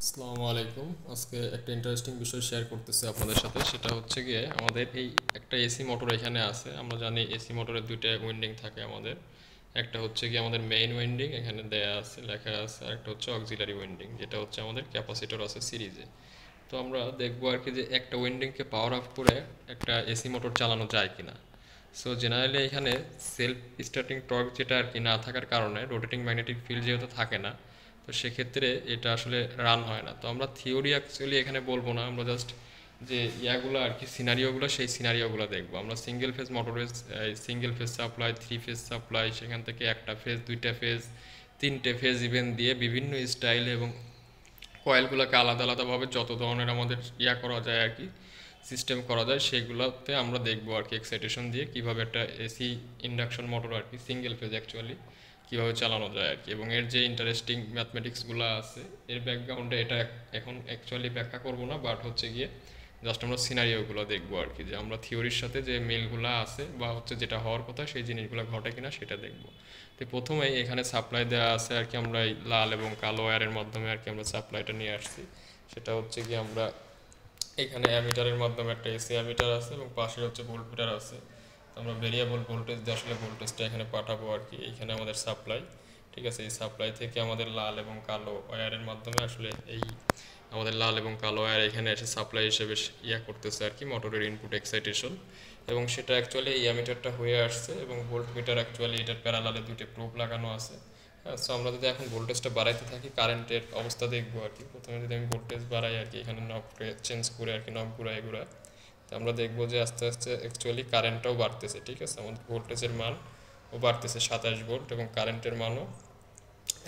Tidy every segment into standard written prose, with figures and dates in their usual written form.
আসসালামু আলাইকুম। আজকে একটা ইন্টারেস্টিং বিষয় শেয়ার করতেছি আপনাদের সাথে। সেটা হচ্ছে গিয়ে আমাদের এই একটা এসি মোটর এখানে আছে। আমরা জানি এসি মোটরের দুইটা উইন্ডিং থাকে আমাদের। একটা হচ্ছে গিয়ে আমাদের মেইন উইন্ডিং, এখানে দেয়া আছে, লেখা আছে। আর একটা হচ্ছে অক্সিলারি উইন্ডিং, যেটা হচ্ছে আমাদের ক্যাপাসিটর আছে সিরিজে। তো আমরা দেখবো আর কি যে একটা উইন্ডিংকে পাওয়ার আপ করে একটা এসি মোটর চালানো যায় কিনা। সো জেনারেলি এখানে সেলফ স্টার্টিং টর্ক যেটা আর কি না থাকার কারণে রোটেটিং ম্যাগনেটিক ফিল্ড যেহেতু থাকে না, তো সেক্ষেত্রে এটা আসলে রান হয় না। তো আমরা থিওরি অ্যাকচুয়ালি এখানে বলবো না, আমরা জাস্ট যে ইয়াগুলো আর কি সিনারিওগুলো, সেই সিনারিওগুলো দেখবো। আমরা সিঙ্গেল ফেজ মোটরের single phase supply, three phase supply, সেখান থেকে একটা ফেজ, দুইটা ফেজ, তিনটে ফেজ ইভেন দিয়ে বিভিন্ন স্টাইলে এবং কয়েলগুলোকে আলাদা আলাদাভাবে যত ধরনের আমাদের করা যায় আর কি, সিস্টেম করা যায়, সেগুলোতে আমরা দেখবো আর কি এক্সাইটেশন দিয়ে কীভাবে একটা এসি ইন্ডাকশন মোটর আর কি সিঙ্গেল ফেজ অ্যাকচুয়ালি কীভাবে চালানো যায় আর কি। এবং এর যে ইন্টারেস্টিং ম্যাথমেটিক্সগুলো আছে এর ব্যাকগ্রাউন্ডে এটা এখন অ্যাকচুয়ালি ব্যাখ্যা করব না, বাট হচ্ছে গিয়ে জাস্ট আমরা সিনারিওগুলো দেখবো আর কি, যে আমরা থিওরির সাথে যে মিলগুলো আছে বা হচ্ছে যেটা হওয়ার কথা সেই জিনিসগুলো ঘটে কিনা সেটা দেখবো। তো প্রথমেই এখানে সাপ্লাই দেওয়া আছে আর কি, আমরা এই লাল এবং কালো ওয়্যারের মাধ্যমে আর কি আমরা সাপ্লাইটা নিয়ে আসছি। সেটা হচ্ছে কি আমরা এখানে অ্যামিটারের মাধ্যমে একটা এসি অ্যামিটার আছে এবং পাশে হচ্ছে ভোল্টমিটার আছে। তো আমরা ভেরিয়েবল ভোল্টেজ দিয়ে আসলে ভোল্টেজটা এখানে পাঠাবো আর কি। এইখানে আমাদের সাপ্লাই, ঠিক আছে, এই সাপ্লাই থেকে আমাদের লাল এবং কালো ওয়্যারের মাধ্যমে আসলে এই আমাদের লাল এবং কালো ওয়্যার এখানে এসে সাপ্লাই হিসেবে করতেছে আর কি মোটরের ইনপুট এক্সাইটেশন। এবং সেটা অ্যাকচুয়ালি এই অ্যামিটারটা হয়ে আসছে এবং ভোল্টমিটার অ্যাকচুয়ালি এটার প্যারালালে দুইটা প্রোব লাগানো আছে। হ্যাঁ, সো আমরা যদি এখন ভোল্টেজটা বাড়াইতে থাকি, কারেন্টের অবস্থা দেখবো আর কি। প্রথমে যদি আমি ভোল্টেজ বাড়াই আর কি, এখানে নব চেঞ্জ করে আর কি, নব ঘুরাই ঘুরাই, তো আমরা দেখবো যে আস্তে আস্তে অ্যাকচুয়ালি কারেন্টটাও বাড়তেছে, ঠিক আছে। আমাদের ভোল্টেজের মান ও বাড়তেছে 27 ভোল্ট এবং কারেন্টের মানও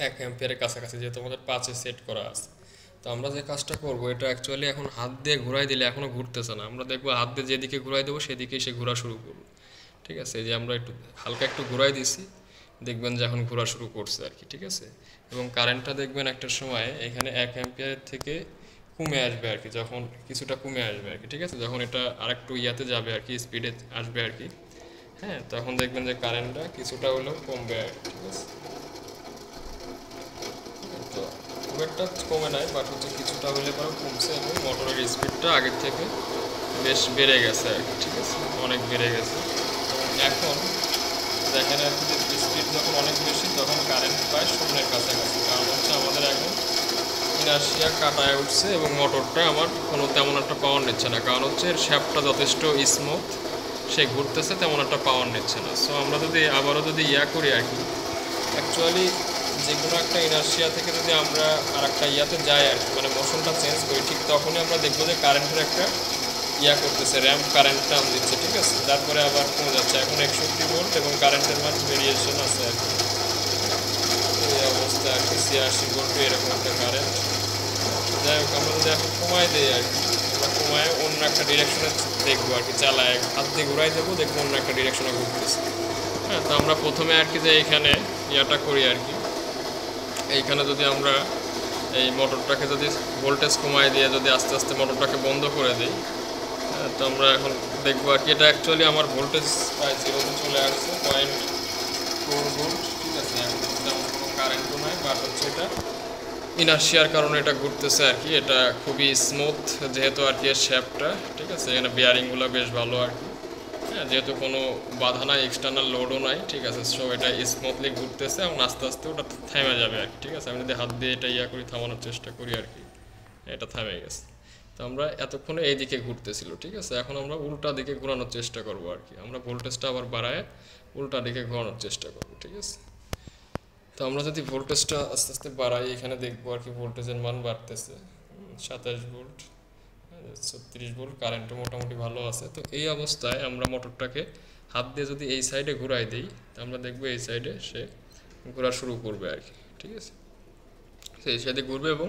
1 অ্যাম্পিয়ারের কাছাকাছি, যেহেতু আমাদের 5-এ সেট করা আছে। তো আমরা যে কাজটা করব, এটা অ্যাকচুয়ালি এখন হাত দিয়ে ঘুরাই দিলে এখনও ঘুরতেছে না। আমরা দেখবো হাত দিয়ে যেদিকে ঘুরাই দেবো সেদিকেই সে ঘোরা শুরু করবে, ঠিক আছে। এই যে আমরা একটু হালকা একটু ঘুরাই দিছি, দেখবেন যে এখন ঘোরা শুরু করছে আর কি, ঠিক আছে। এবং কারেন্টটা দেখবেন একটা সময় এখানে 1 অ্যাম্পিয়ারের থেকে কমে আসবে আর কি, যখন কিছুটা কমে আসবে আর কি, ঠিক আছে। যখন এটা আরেকটু ইয়াতে যাবে আর কি, স্পিডে আসবে আর কি, হ্যাঁ, তখন দেখবেন যে কারেন্টটা কিছুটা হলেও কমবে আর কি, ঠিক আছে। তো খুব একটা কমে নাই, বাট হচ্ছে কিছুটা হলে পরে কমছে এবং মোটরের স্পিডটা আগের থেকে বেশ বেড়ে গেছে আর কি, ঠিক আছে, অনেক বেড়ে গেছে। এবং এখন দেখেন আর কি যে স্পিড যখন অনেক বেশি তখন কারেন্ট প্রায় শূন্যের কাছাকাছি, কারণ হচ্ছে আমাদের এখন ইনার্শিয়া কাটায় উঠছে এবং মোটরটা আমার কোনো তেমন একটা পাওয়ার নিচ্ছে না, কারণ হচ্ছে এর শ্যাফটটা যথেষ্ট স্মুথ, সে ঘুরতেছে, তেমন একটা পাওয়ার নিচ্ছে না। সো আমরা যদি আবারও যদি করি আর কি, অ্যাকচুয়ালি যে কোনো একটা ইনার্শিয়া থেকে যদি আমরা আর একটা ইয়াতে যাই আর কি, মানে মোশনটা চেঞ্জ করি, ঠিক তখনই আমরা দেখবো যে কারেন্টের একটা করতেছে, র্যাম্প কারেন্ট টার্ম দিচ্ছে, ঠিক আছে। তারপরে আবার কমে যাচ্ছে, এখন 61 ভোল্ট এবং কারেন্টের মান ভেরিয়েশন আছে আর কি, এই অবস্থা আর কি, 86 ভোল্ট এরকম একটা কারেন্ট। যাই হোক, আমরা যদি এখন কমাই দিই আর কি, আমরা কমায় অন্য একটা ডিরেকশনে দেখবো আর কি, চালায় হাত দিয়ে ঘুরাই দেবো, দেখবো অন্য একটা ডিরেকশনে ঘুরতেছে। হ্যাঁ, তো আমরা প্রথমে আর কি যে এইখানে করি আর কি, এইখানে যদি আমরা এই মোটরটাকে যদি ভোল্টেজ কমাই দিয়ে যদি আস্তে আস্তে মোটরটাকে বন্ধ করে দিই, তো আমরা এখন দেখবো আর কি, এটা অ্যাকচুয়ালি আমার ভোল্টেজ প্রায় জিরোতে চলে আসছে, 0.4 ভোল্ট, ঠিক আছে। এখন তেমন কোনো কারেন্টও নাই, বাট হচ্ছে এটা ইনার্শিয়ার কারণে এটা ঘুরতেছে আর কি। এটা খুবই স্মুথ যেহেতু আর কি এর শেপটা, ঠিক আছে, এখানে বিয়ারিংগুলো বেশ ভালো আর কি, হ্যাঁ, যেহেতু কোনো বাধা নাই, এক্সটার্নাল লোডও নাই, ঠিক আছে। সো এটা স্মুথলি ঘুরতেছে এবং আস্তে আস্তে ওটা থেমে যাবে আর কি, ঠিক আছে। আমি যদি হাত দিয়ে এটা করি, থামানোর চেষ্টা করি আর কি, এটা থেমে গেছে। তো আমরা এতক্ষণে এই দিকে ঘুরতেছিল, ঠিক আছে। এখন আমরা উল্টা দিকে ঘোরানোর চেষ্টা করব আর কি, আমরা ভোল্টেজটা আবার বাড়ায় উল্টা দিকে ঘোরানোর চেষ্টা করব, ঠিক আছে। তো আমরা যদি ভোল্টেজটা আস্তে আস্তে বাড়াই, এখানে দেখবো আর কি ভোল্টেজের মান বাড়তেছে, 27 ভোল্ট, 36 ভোল্ট, কারেন্টও মোটামুটি ভালো আছে। তো এই অবস্থায় আমরা মোটরটাকে হাত দিয়ে যদি এই সাইডে ঘুরাই দিই, তো আমরা দেখবো এই সাইডে সে ঘোরা শুরু করবে আর কি, ঠিক আছে। সেই সাইডে ঘুরবে এবং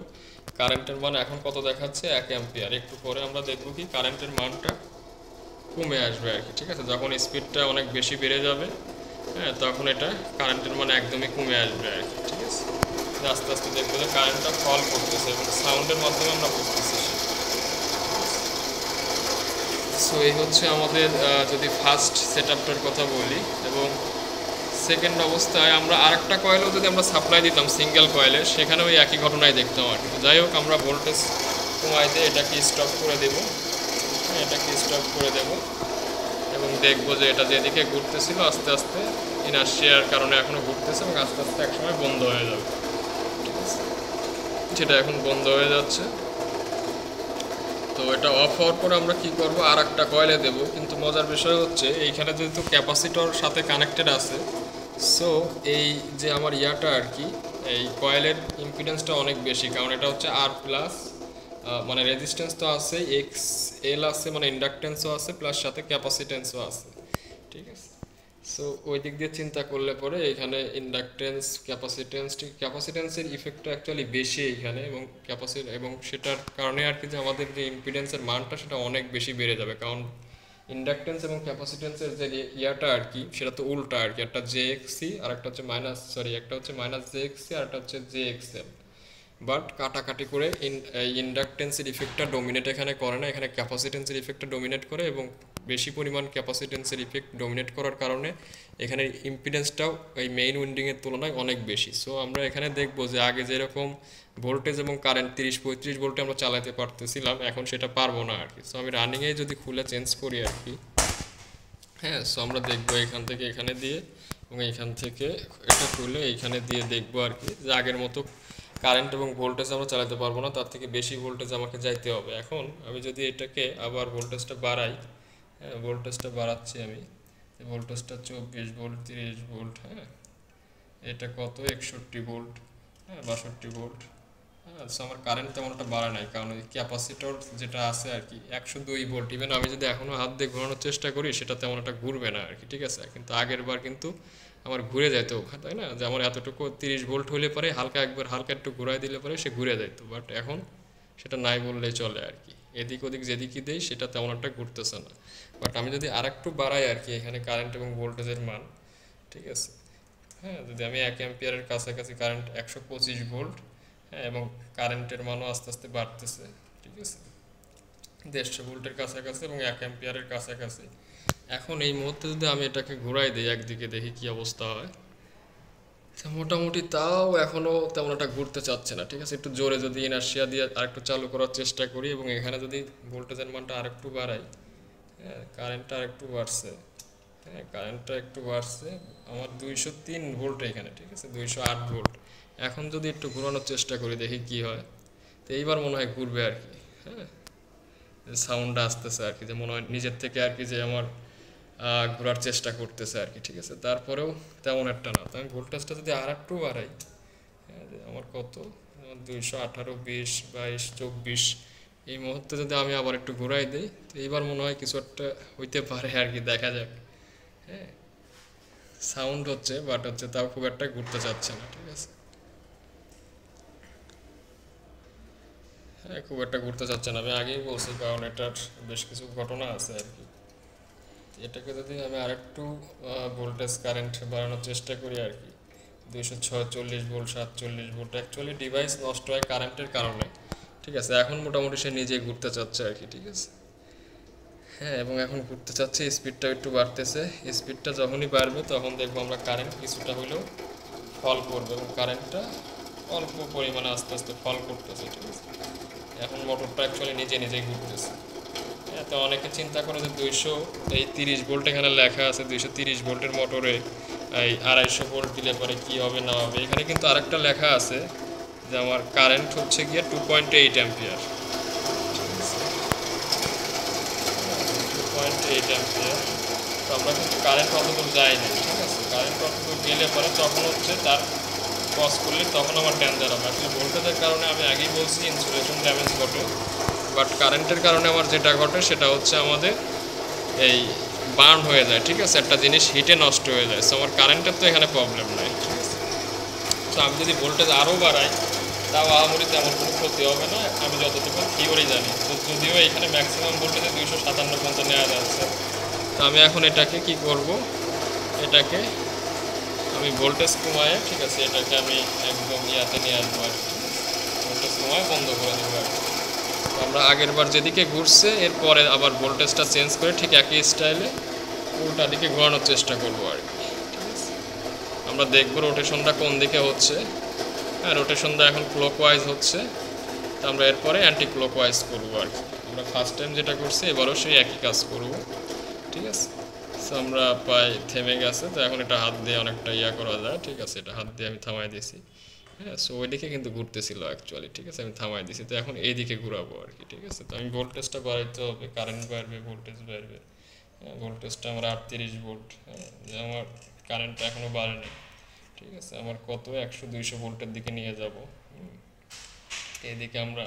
কারেন্টের মান এখন কত দেখাচ্ছে, 1 অ্যাম্পিয়ার। একটু পরে আমরা দেখবো কি কারেন্টের মানটা কমে আসবে আর কি, ঠিক আছে। যখন স্পিডটা অনেক বেশি বেড়ে যাবে, হ্যাঁ, তখন এটা কারেন্টের মান একদমই কমে আসবে আর কি, ঠিক আছে। আস্তে আস্তে দেখবো যে কারেন্টটা ফল করতেছে এবং সাউন্ডের মাধ্যমে আমরা বুঝতেছি। সো এই হচ্ছে আমাদের যদি ফার্স্ট সেট আপটার কথা বলি, এবং সেকেন্ড অবস্থায় আমরা আরেকটা কয়েলও যদি আমরা সাপ্লাই দিতাম সিঙ্গেল কয়েলে, সেখানেও ওই একই ঘটনাই দেখতাম আর কি। যাই হোক, আমরা ভোল্টেজ কমাইতে এটাকে স্টপ করে দেব, এটাকে স্টপ করে দেব এবং দেখবো যে এটা যেদিকে ঘুরতেছিল আস্তে আস্তে ইনার্শিয়ার কারণে এখনও ঘুরতেছে এবং আস্তে আস্তে একসময় বন্ধ হয়ে যাবে। ঠিক আছে, যেটা এখন বন্ধ হয়ে যাচ্ছে। তো এটা অফ হওয়ার পরে আমরা কি করব, আর একটা কয়েলে দেব। কিন্তু মজার বিষয় হচ্ছে এইখানে যেহেতু ক্যাপাসিটর সাথে কানেক্টেড আছে, সো এই যে আমার ইয়াটা আর কি, এই কয়েলের ইম্পিডেন্সটা অনেক বেশি, কারণ এটা হচ্ছে আর প্লাস, মানে রেজিস্ট্যান্স তো আছে, এক্স এল আছে, মানে ইন্ডাকটেন্সও আছে, প্লাস সাথে ক্যাপাসিটেন্সও আছে। ঠিক আছে, সো ওই দিক দিয়ে চিন্তা করলে পরে এখানে ইন্ডাকটেন্স ক্যাপাসিটেন্সের ইফেক্টটা অ্যাকচুয়ালি বেশি এইখানে, এবং সেটার কারণে আর কি যে আমাদের যে ইম্পিডেন্সের মানটা সেটা অনেক বেশি বেড়ে যাবে, কারণ ইন্ডাকটেন্স এবং ক্যাপাসিটেন্সের যে ইয়াটা আর কি সেটা তো উল্টা আর কি, একটা জে এক্সি আর একটা হচ্ছে একটা হচ্ছে মাইনাস জে এক্সি আর একটা হচ্ছে জে এক্সএল। বাট কাটাকাটি করে ইন্ডাকটেন্সের ইফেক্টটা ডোমিনেট এখানে করে না, এখানে ক্যাপাসিটেন্সের ইফেক্টটা ডোমিনেট করে, এবং বেশি পরিমাণ ক্যাপাসিটেন্সের ইফেক্ট ডোমিনেট করার কারণে এখানে ইম্পিডেন্সটাও এই মেইন উইন্ডিংয়ের তুলনায় অনেক বেশি। সো আমরা এখানে দেখবো যে আগে যেরকম ভোল্টেজ এবং কারেন্ট 30-35 ভোল্টে আমরা চালাতে পারতেছিলাম, এখন সেটা পারবো না আর কি। সো আমি রানিংয়ে যদি খুলে চেঞ্জ করি আর কি, হ্যাঁ, সো আমরা দেখবো এখান থেকে এখানে দিয়ে এবং এইখান থেকে এটা খুলে এইখানে দিয়ে দেখবো আর কি যে আগের মতো কারেন্ট এবং ভোল্টেজ আমরা চালাতে পারবো না, তার থেকে বেশি ভোল্টেজ আমাকে যাইতে হবে। এখন আমি যদি এটাকে আবার ভোল্টেজটা বাড়াই, হ্যাঁ, ভোল্টেজটা বাড়াচ্ছি আমি, ভোল্টেজটা 24 ভোল্ট, 30 ভোল্ট, হ্যাঁ, এটা কত 61 ভোল্ট, হ্যাঁ, 62 ভোল্ট, হ্যাঁ। সো আমার কারেন্ট তেমন একটা বাড়া নাই, কারণ ওই ক্যাপাসিটর যেটা আছে আর কি 102 ভোল্ট, ইভেন আমি যদি এখনও হাত দিয়ে ঘোরানোর চেষ্টা করি সেটা তেমন একটা ঘুরবে না আর কি। ঠিক আছে, কিন্তু আগের বার কিন্তু আমার ঘুরে যেত, তাই না, যে আমার এতটুকু 30 ভোল্ট হলে পরে হালকা একটু ঘুরাই দিলে পরে সে ঘুরে যেত, বাট এখন সেটা নাই বললেই চলে আর কি। এদিক ওদিক যেদিকই দেই সেটা তেমন একটা ঘুরতেছে না। বাট আমি যদি আর একটু বাড়াই আর কি এখানে কারেন্ট এবং ভোল্টেজের মান, ঠিক আছে, হ্যাঁ, যদি আমি 1 অ্যাম্পিয়ারের কাছাকাছি কারেন্ট 125 ভোল্ট, হ্যাঁ, এবং কারেন্টের মানও আস্তে আস্তে বাড়তেছে, ঠিক আছে, 150 ভোল্টের কাছাকাছি এবং 1 অ্যাম্পিয়ারের কাছাকাছি। এখন এই মুহূর্তে যদি আমি এটাকে ঘুরাই দিই একদিকে, দেখি কি অবস্থা হয়। মোটামুটি তাও এখনও তেমন একটা ঘুরতে চাচ্ছে না। ঠিক আছে, একটু জোরে যদি ইনার্শিয়া দিয়ে আরেকটু চালু করার চেষ্টা করি এবং এখানে যদি ভোল্টেজের মানটা আরেকটু বাড়াই, হ্যাঁ, কারেন্টটা আরেকটু বাড়ছে, হ্যাঁ, কারেন্টটা একটু বাড়ছে, আমার 203 ভোল্ট এখানে, ঠিক আছে, 208 ভোল্ট। এখন যদি একটু ঘোরানোর চেষ্টা করি দেখি কি হয়, তো এইবার মনে হয় ঘুরবে আর কি, হ্যাঁ, সাউন্ডটা আসতেছে আর কি, যে মনে হয় নিজের থেকে আর কি যে আমার ঘোরার চেষ্টা করতেছে আর কি। ঠিক আছে, তারপরেও তেমন একটা না। তো আমি ভোল্টেজটা যদি আর একটু বাড়াই, হ্যাঁ, আমার কত, 218, 20, 22, 24, এই মুহূর্তে যদি আমি আবার একটু ঘুরাই দিই, তো এইবার মনে হয় কিছু একটা হইতে পারে আর কি, দেখা যাক। হ্যাঁ, সাউন্ড হচ্ছে, বাট হচ্ছে তাও খুব একটা ঘুরতে চাচ্ছে না। ঠিক আছে, হ্যাঁ, খুব একটা ঘুরতে চাচ্ছে না, আমি আগেই বলছি, কারণ এটার বেশ কিছু ঘটনা আছে আর কি। এটাকে যদি আমি আরেকটু ভোল্টেজ কারেন্ট বাড়ানোর চেষ্টা করি আর কি, 246 ভোল্ট, 47 ভোল্ট, অ্যাকচুয়ালি ডিভাইস নষ্ট হয় কারেন্টের কারণে। ঠিক আছে, এখন মোটামুটি সে নিজেই ঘুরতে চাচ্ছে আর কি। ঠিক আছে, হ্যাঁ, এবং এখন ঘুরতে চাচ্ছে, স্পিডটা একটু বাড়তেছে। স্পিডটা যখনই বাড়বে তখন দেখবো আমরা কারেন্ট কিছুটা হলেও ফল করবে এবং কারেন্টটা অল্প পরিমাণে আস্তে আস্তে ফল করতেছে। ঠিক আছে, এখন মোটরটা অ্যাকচুয়ালি নিজে নিজেই ঘুরতেছে। হ্যাঁ, তো অনেকে চিন্তা করে যে 30 ভোল্ট এখানে লেখা আছে, 230 ভোল্টের মোটরে এই 250 ভোল্ট দিলে পরে কী হবে না হবে। এখানে কিন্তু আরেকটা লেখা আছে যে আমার কারেন্ট হচ্ছে গিয়ে 2.8 অ্যাম্পিয়ার, 2.8 অ্যাম্পিয়ার। তো আমরা কিন্তু কারেন্ট অতদূর যাইনি। ঠিক আছে, কারেন্ট অতদূর গেলে পরে তখন হচ্ছে তার ক্রস করলে তখন আমার ডেঞ্জার হবে। আসলে ভোল্টেজের কারণে আমি আগেই বলছি ইনসুলেশন ড্যামেজ ঘটে, বাট কারেন্টের কারণে আমার যেটা ঘটে সেটা হচ্ছে আমাদের এই বার্ন হয়ে যায়। ঠিক আছে, একটা জিনিস হিটে নষ্ট হয়ে যায়। সো আমার কারেন্টের তো এখানে প্রবলেম নাই। ঠিক আছে, সো আমি যদি ভোল্টেজ আরও বাড়াই তাও আহামরি তেমন কোনো ক্ষতি হবে না, আমি যতটুকু থিওরি জানি। তো যদিও এখানে ম্যাক্সিমাম ভোল্টেজে 257 পর্যন্ত নেওয়া যাচ্ছে, তো আমি এখন এটাকে কি করব, এটাকে আমি ভোল্টেজ কমায়, ঠিক আছে, এটাকে আমি একদম ইয়াতে নিয়ে আসবো আর কি, ভোল্টেজ কমায় বন্ধ করে দেবো আর কি। আমরা আগের বার যেদিকে ঘুরছে এরপরে আবার ভোল্টেজটা চেঞ্জ করে ঠিক একই স্টাইলে উল্টা দিকে ঘোরানোর চেষ্টা করবো আর কি। ঠিক আছে, আমরা দেখব রোটেশনটা কোন দিকে হচ্ছে। হ্যাঁ, রোটেশনটা এখন ক্লকওয়াইজ হচ্ছে, তো আমরা এরপরে অ্যান্টি ক্লকওয়াইজ করবো আর কি। আমরা ফার্স্ট টাইম যেটা করছি এবারও সেই একই কাজ করব, ঠিক আছে। সো আমরা প্রায় থেমে গেছে, তো এখন এটা হাত দিয়ে অনেকটা করা যায়, ঠিক আছে। এটা হাত দিয়ে আমি থামাই দিয়েছি। হ্যাঁ, সো ওইদিকে কিন্তু ঘুরতেছিল অ্যাকচুয়ালি, ঠিক আছে, আমি থামাই দিয়েছি। তো এখন এইদিকে ঘুরাবো আর কি, ঠিক আছে। তো আমি ভোল্টেজটা বাড়াইতে হবে, কারেন্ট বাড়বে, ভোল্টেজ বাড়বে। হ্যাঁ, ভোল্টেজটা আমার 38 ভোল্ট। হ্যাঁ, যে আমার কারেন্টটা এখনও বাড়েনি, ঠিক আছে। আমার কত 100-200 ভোল্টের দিকে নিয়ে যাব। এইদিকে আমরা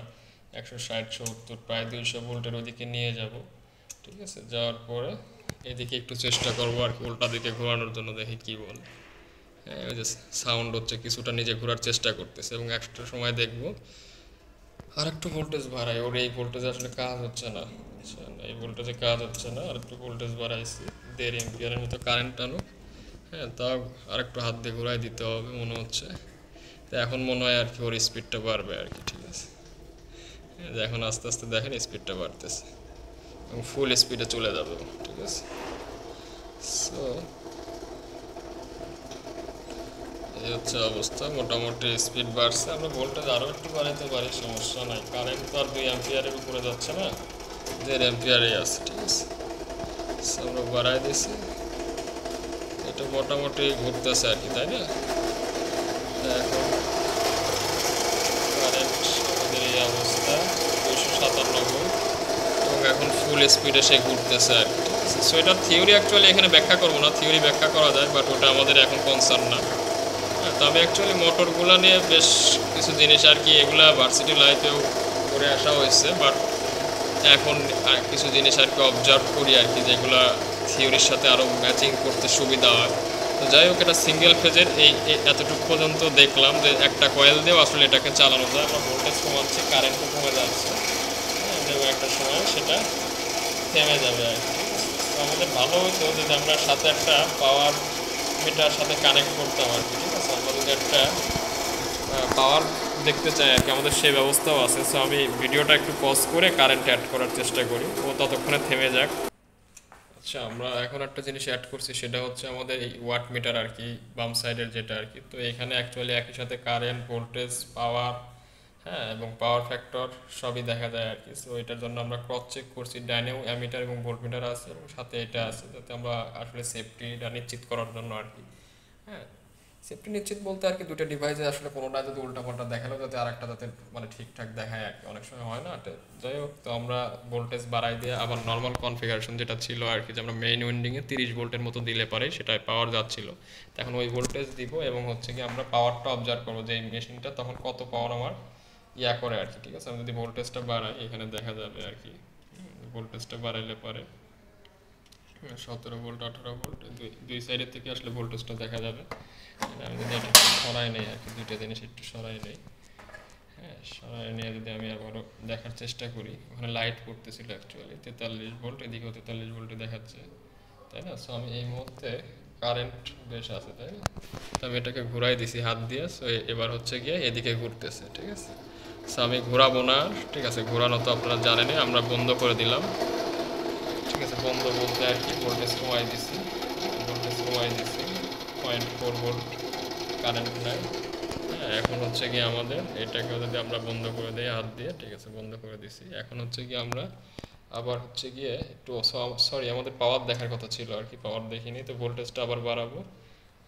160-170 প্রায় 200 ভোল্টের ওইদিকে নিয়ে যাব, ঠিক আছে। যাওয়ার পরে এদিকে একটু চেষ্টা করবো আর কি উল্টা দিকে ঘোরানোর জন্য, দেখি কি বলে। হ্যাঁ, ওই যে সাউন্ড হচ্ছে, কিছুটা নিজে ঘোরার চেষ্টা করতেছে, এবং একটা সময় দেখবো আর একটু ভোল্টেজ বাড়াই। ওর এই ভোল্টেজে আসলে কাজ হচ্ছে না, এই ভোল্টেজে কাজ হচ্ছে না। আর একটু ভোল্টেজ বাড়াইছি, 1.5 এম্পিয়ারের মতো কারেন্ট টানুক। হ্যাঁ, তাও আর একটু হাত দিয়ে ঘোরাই দিতে হবে মনে হচ্ছে। তো এখন মনে হয় আর কি ওর স্পিডটা বাড়বে আর কি, ঠিক আছে। এখন আস্তে আস্তে দেখেন স্পিডটা বাড়তেছে এবং ফুল স্পিডে চলে যাবে, ঠিক আছে। সো এই হচ্ছে অবস্থা, মোটামুটি স্পিড বাড়ছে। আমরা ভোল্টেজ আরও একটু বাড়াইতে পারি, সমস্যা নাই। কারেন্ট তো আর 2 অ্যাম্পিয়ারের উপরে যাচ্ছে না, 1.5 অ্যাম্পিয়ারেই আছে, ঠিক আছে। সো আমরা বাড়াই দিছি, এটা মোটামুটি ঘুরতেছে আর কি, তাই না। এখন কারেন্ট আমাদের এই অবস্থা 297, এবং এখন ফুল স্পিডে সে ঘুরতেছে আর কি, ঠিক আছে। সো এটা থিওরি অ্যাকচুয়ালি এখানে ব্যাখ্যা করবো না, থিওরি ব্যাখ্যা করা যায়, বাট ওটা আমাদের এখন কনসার্ন না। তবে অ্যাকচুয়ালি মোটরগুলো নিয়ে বেশ কিছু জিনিস আর কি, এগুলা ভার্সিটি লাইফেও করে আসা হয়েছে, বাট এখন কিছু জিনিস আর কি অবজার্ভ করি আর কি, যেগুলো থিওরির সাথে আরও ম্যাচিং করতে সুবিধা হয়। তো যাই হোক, এটা সিঙ্গেল ফেজের এই এতটুকু পর্যন্ত দেখলাম যে একটা কয়েল দিয়েও আসলে এটাকে চালানো যায়। আমরা ভোল্টেজ কমাচ্ছি, কারেন্টও কমে যাচ্ছে, এবং একটা সময় সেটা থেমে যাবে আর কি। তো আমাদের ভালো হতো যদি আমরা সাথে একটা পাওয়ার মিটার সাথে কানেক্ট করতাম আর কি, ঠিক আছে। আমরা যদি একটা পাওয়ার দেখতে চাই আর কি, আমাদের সেই ব্যবস্থাও আছে। সো আমি ভিডিওটা একটু পজ করে কারেন্ট অ্যাড করার চেষ্টা করি, ও ততক্ষণে থেমে যাক। আচ্ছা, আমরা এখন একটা জিনিস অ্যাড করছি, সেটা হচ্ছে আমাদের এই ওয়াট মিটার আর কি, বাম সাইডের যেটা আর কি। তো এখানে অ্যাকচুয়ালি একই সাথে কারেন্ট, ভোল্টেজ, পাওয়ার, হ্যাঁ, এবং পাওয়ার ফ্যাক্টর সবই দেখা যায় আর কি। সো এটার জন্য আমরা ক্রস চেক করছি, ডাইনেও অ্যামিটার এবং ভোল্টমিটার আছে, এবং সাথে এটা আছে, যাতে আমরা আসলে সেফটিটা নিশ্চিত করার জন্য আর কি। হ্যাঁ, সেফটি নিশ্চিত বলতে আর কি, দুটো ডিভাইসে আসলে কোনোটা যদি উল্টাপাল্টা দেখালো, যাতে আরেকটা যাতে মানে ঠিকঠাক দেখায় আর কি, অনেক সময় হয় না। যাই হোক, তো আমরা ভোল্টেজ বাড়াই দিয়ে আবার নর্মাল কনফিগারেশন যেটা ছিল আর কি, যে আমরা মেইন উইন্ডিংয়ে 30 ভোল্টের মতো দিলে পারে, সেটাই পাওয়ার যাচ্ছিল। তো এখন ওই ভোল্টেজ দিব, এবং হচ্ছে কি আমরা পাওয়ারটা অবজার্ভ করবো যে এই মেশিনটা তখন কত পাওয়ার আমার করে আর কি, ঠিক আছে। আমি যদি ভোল্টেজটা বাড়াই, এখানে দেখা যাবে আর কি, ভোল্টেজটা বাড়াইলে পারে 17 ভোল্ট, 18 ভোল্ট, দুই সাইডের থেকে আসলে ভোল্টেজটা দেখা যাবে। আমি যদি এটা একটু সরাই নেই আর কি, দুইটা জিনিস একটু সরাই নেই। হ্যাঁ, সরাই নিয়ে যদি আমি আবারও দেখার চেষ্টা করি, ওখানে লাইট পড়তেছিল অ্যাকচুয়ালি 43 ভোল্ট, এদিকেও 43 ভোল্টে দেখাচ্ছে, তাই না। সো আমি এই মুহূর্তে কারেন্ট বেশ আছে, তাই না। তো আমি এটাকে ঘুরাই দিছি হাত দিয়ে। সো এবার হচ্ছে গিয়ে এদিকে ঘুরতেছে, ঠিক আছে। সো আমি ঘোরাবো না, ঠিক আছে। ঘোরানো তো আপনারা জানেনই, আমরা বন্ধ করে দিলাম, ঠিক আছে। বন্ধ বলতে আর কি, ভোল্টেজ কমাই দিছি, 0.4 ভোল্ট কারেন্ট নাই। হ্যাঁ, এখন হচ্ছে কি আমাদের এটাকে যদি আমরা বন্ধ করে দিই হাত দিয়ে, ঠিক আছে, বন্ধ করে দিছি। এখন হচ্ছে কি আমরা আবার হচ্ছে গিয়ে একটু, সরি, আমাদের পাওয়ার দেখার কথা ছিল আর কি, পাওয়ার দেখিনি। তো ভোল্টেজটা আবার বাড়াবো,